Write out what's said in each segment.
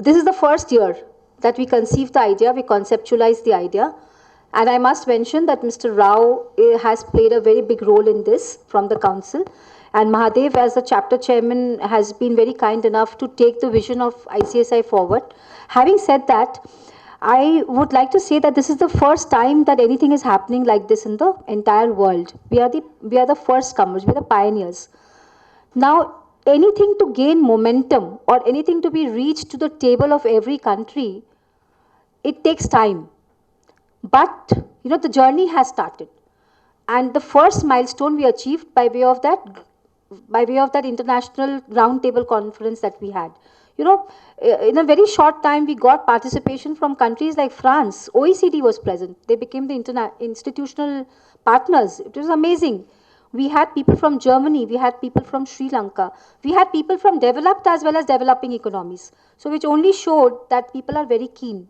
This is the first year that we conceived the idea, we conceptualized the idea. And I must mention that Mr. Rao has played a very big role in this from the council. And Mahadev, as the chapter chairman, has been very kind enough to take the vision of ICSI forward. Having said that, I would like to say that this is the first time that anything is happening like this in the entire world. We are the first comers, we are the pioneers. Now, anything to gain momentum or anything to be reached to the table of every country, it takes time. But, the journey has started. And the first milestone we achieved by way of that international roundtable conference that we had. In a very short time, we got participation from countries like France. OECD was present. They became the institutional partners. It was amazing. We had people from Germany. We had people from Sri Lanka. We had people from developed as well as developing economies. So which only showed that people are very keen.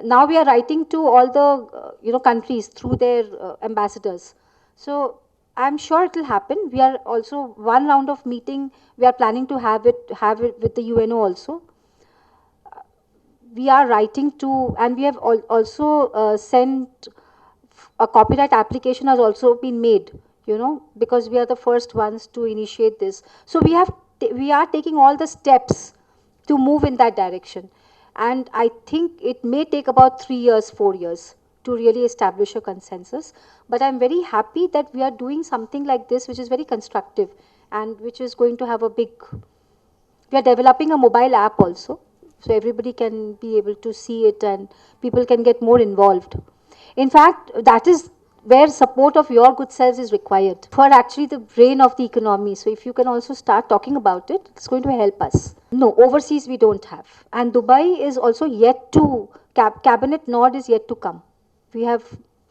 Now we are writing to all the countries through their ambassadors. So I'm sure it will happen. We are also one round of meeting. We are planning to have it with the UNO also. We are writing to, and we have also sent a copyright application has also been made. Because we are the first ones to initiate this. So we are taking all the steps to move in that direction. And I think it may take about 3 years, 4 years to really establish a consensus. But I'm very happy that we are doing something like this, which is very constructive and which is going to have we are developing a mobile app also. So everybody can be able to see it and people can get more involved. In fact, that is where support of your good selves is required for actually the brain of the economy. So if you can also start talking about it, it's going to help us. No, overseas we don't have. And Dubai is also yet to, cabinet nod is yet to come. We have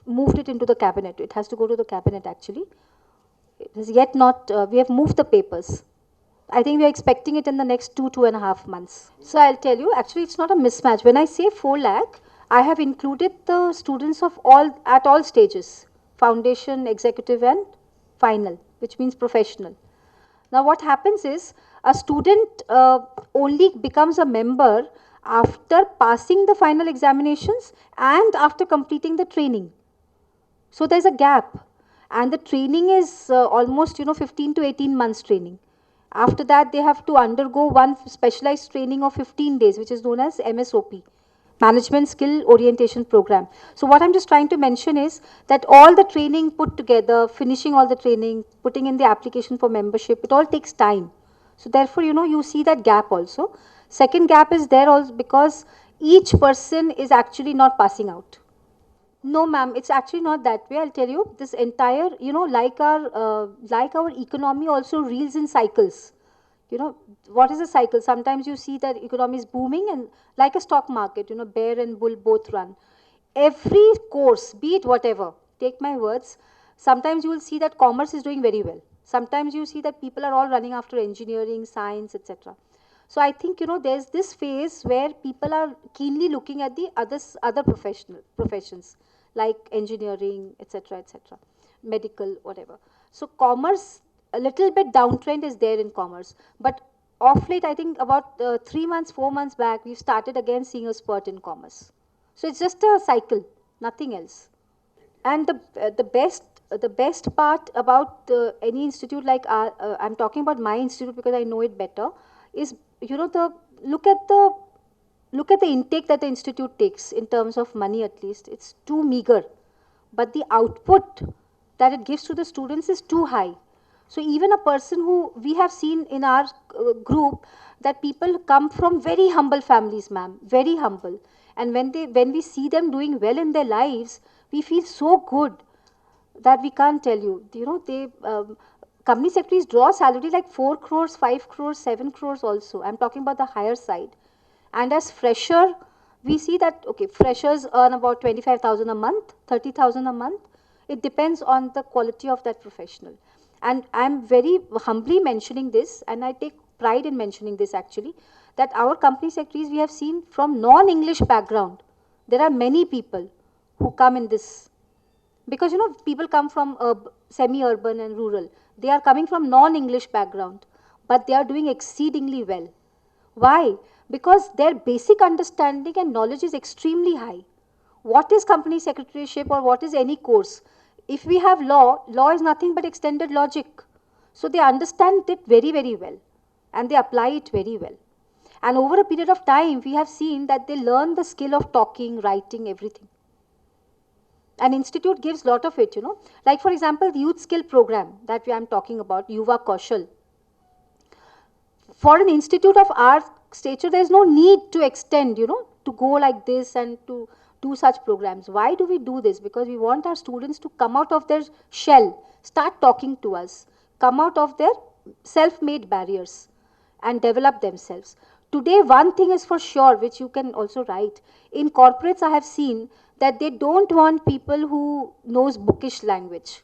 moved it into the cabinet. It has to go to the cabinet actually. It is yet not, we have moved the papers. I think we are expecting it in the next 2.5 months. So I'll tell you, actually it's not a mismatch. When I say 4 lakh, I have included the students of at all stages, foundation, executive and final, which means professional. Now what happens is, a student only becomes a member after passing the final examinations and after completing the training. So there's a gap. And the training is almost 15 to 18 months training. After that, they have to undergo one specialized training of 15 days, which is known as MSOP, Management Skill Orientation Program. So what I'm just trying to mention is that all the training put together, finishing all the training, putting in the application for membership, it all takes time. So therefore, you see that gap also. Second gap is there also because each person is actually not passing out. No, ma'am, it's actually not that way. I'll tell you, this entire, like our economy also reels in cycles. What is a cycle? Sometimes you see that economy is booming and like a stock market, bear and bull both run. Every course, be it whatever, take my words, sometimes you will see that commerce is doing very well. Sometimes you see that people are all running after engineering, science, etc. So I think, there's this phase where people are keenly looking at the other professions like engineering, etc., etc., medical, whatever. So commerce, a little bit downtrend is there in commerce. But off late, I think about 3 months, 4 months back, we've started again seeing a spurt in commerce. So it's just a cycle, nothing else. And the best part about any institute like I'm talking about my institute because I know it better, is the look at the look at the intake that the institute takes in terms of money. At least it's too meager, but the output that it gives to the students is too high. So even a person who we have seen in our group, that people come from very humble families, ma'am, very humble, and when we see them doing well in their lives, we feel so good that we can't tell you. They company secretaries draw salary like 4 crores, 5 crores, 7 crores also. I'm talking about the higher side. And as fresher, we see that, okay, freshers earn about 25,000 a month, 30,000 a month. It depends on the quality of that professional. And I'm very humbly mentioning this, and I take pride in mentioning this actually, that our company secretaries we have seen from non-English background. There are many people who come in this. Because, people come from semi-urban and rural. They are coming from non-English background, but they are doing exceedingly well. Why? Because their basic understanding and knowledge is extremely high. What is company secretaryship or what is any course? If we have law, law is nothing but extended logic. So they understand it very, very well and they apply it very well. And over a period of time, we have seen that they learn the skill of talking, writing, everything. An institute gives lot of it, Like for example, the youth skill program that I am talking about, Yuva Kaushal. For an institute of our stature, there is no need to extend, to go like this and to do such programs. Why do we do this? Because we want our students to come out of their shell, start talking to us, come out of their self-made barriers and develop themselves. Today, one thing is for sure, which you can also write. In corporates, I have seen that they don't want people who knows bookish language.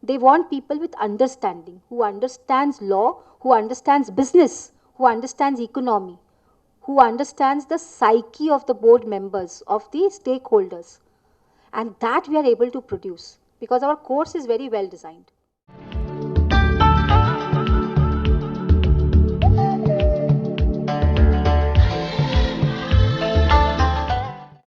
They want people with understanding, who understands law, who understands business, who understands economy, who understands the psyche of the board members, of the stakeholders. And that we are able to produce because our course is very well designed.